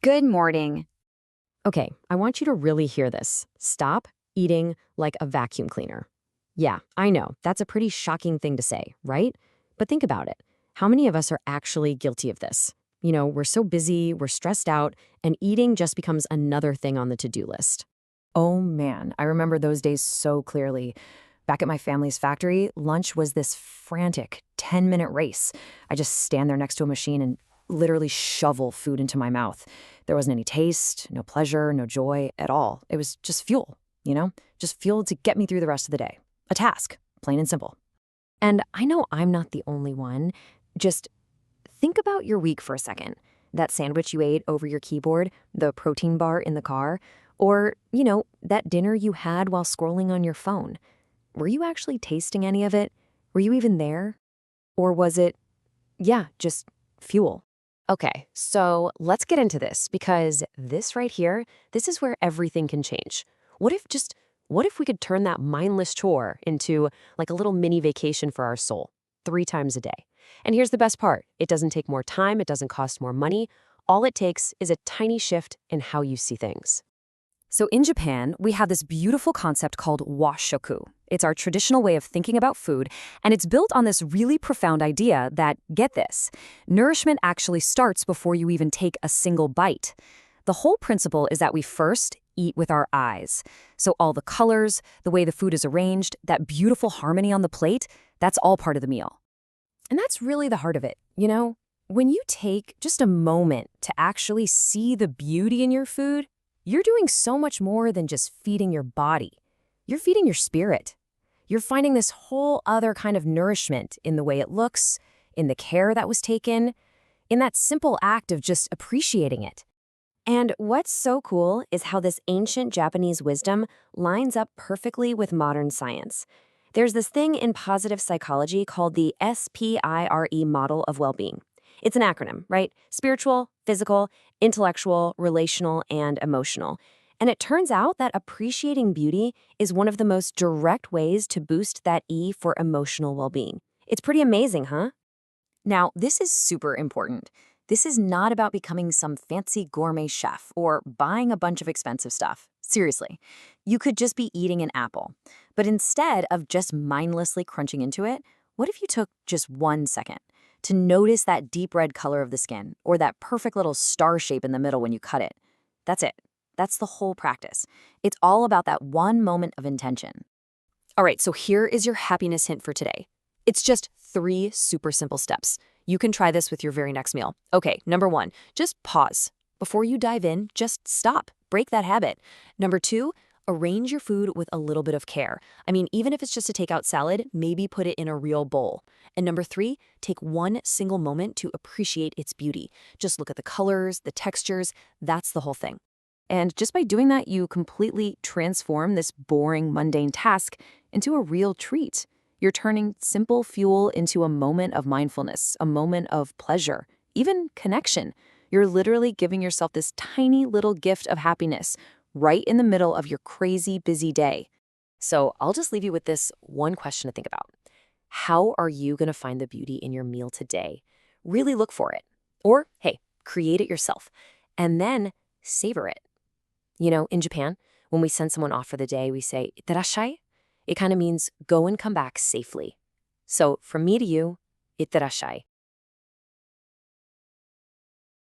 Good morning. Okay, I want you to really hear this. Stop eating like a vacuum cleaner. Yeah, I know, that's a pretty shocking thing to say, right? But think about it. How many of us are actually guilty of this? We're so busy, we're stressed out, and eating just becomes another thing on the to-do list. Oh man, I remember those days so clearly. Back at my family's factory, lunch was this frantic 10-minute race. I just stand there next to a machine and literally shovel food into my mouth. There wasn't any taste, no pleasure, no joy at all. It was just fuel, just fuel to get me through the rest of the day. A task, plain and simple. And I know I'm not the only one. Just think about your week for a second. That sandwich you ate over your keyboard, the protein bar in the car, or that dinner you had while scrolling on your phone. Were you actually tasting any of it? Were you even there? Or was it, just fuel? Okay, so let's get into this because this right here, this is where everything can change. What if we could turn that mindless chore into like a little mini vacation for our soul, 3 times a day? And here's the best part. It doesn't take more time. It doesn't cost more money. All it takes is a tiny shift in how you see things. So in Japan, we have this beautiful concept called washoku. It's our traditional way of thinking about food, and it's built on this really profound idea that, get this, nourishment actually starts before you even take a single bite. The whole principle is that we first eat with our eyes. So all the colors, the way the food is arranged, that beautiful harmony on the plate, that's all part of the meal. And that's really the heart of it. When you take just a moment to actually see the beauty in your food, you're doing so much more than just feeding your body. You're feeding your spirit. You're finding this whole other kind of nourishment in the way it looks, in the care that was taken, in that simple act of just appreciating it. And what's so cool is how this ancient Japanese wisdom lines up perfectly with modern science. There's this thing in positive psychology called the SPIRE model of well-being. It's an acronym, right? Spiritual, physical, intellectual, relational, and emotional. And it turns out that appreciating beauty is one of the most direct ways to boost that E for emotional well-being. It's pretty amazing, huh? Now, this is super important. This is not about becoming some fancy gourmet chef or buying a bunch of expensive stuff. Seriously, you could just be eating an apple. But instead of just mindlessly crunching into it, what if you took just 1 second to notice that deep red color of the skin or that perfect little star shape in the middle when you cut it? That's it. That's the whole practice. It's all about that one moment of intention. All right, so here is your happiness hint for today. It's just 3 super simple steps. You can try this with your very next meal. Okay, number 1, just pause. Before you dive in, just stop. Break that habit. Number 2, arrange your food with a little bit of care. I mean, even if it's just a takeout salad, maybe put it in a real bowl. And number 3, take one single moment to appreciate its beauty. Just look at the colors, the textures, that's the whole thing. And just by doing that, you completely transform this boring, mundane task into a real treat. You're turning simple fuel into a moment of mindfulness, a moment of pleasure, even connection. You're literally giving yourself this tiny little gift of happiness right in the middle of your crazy busy day. So I'll just leave you with this one question to think about. How are you going to find the beauty in your meal today? Really look for it. Or, hey, create it yourself. And then savor it. In Japan, when we send someone off for the day, we say, "Itterashai." It kind of means go and come back safely. So from me to you, itterashai.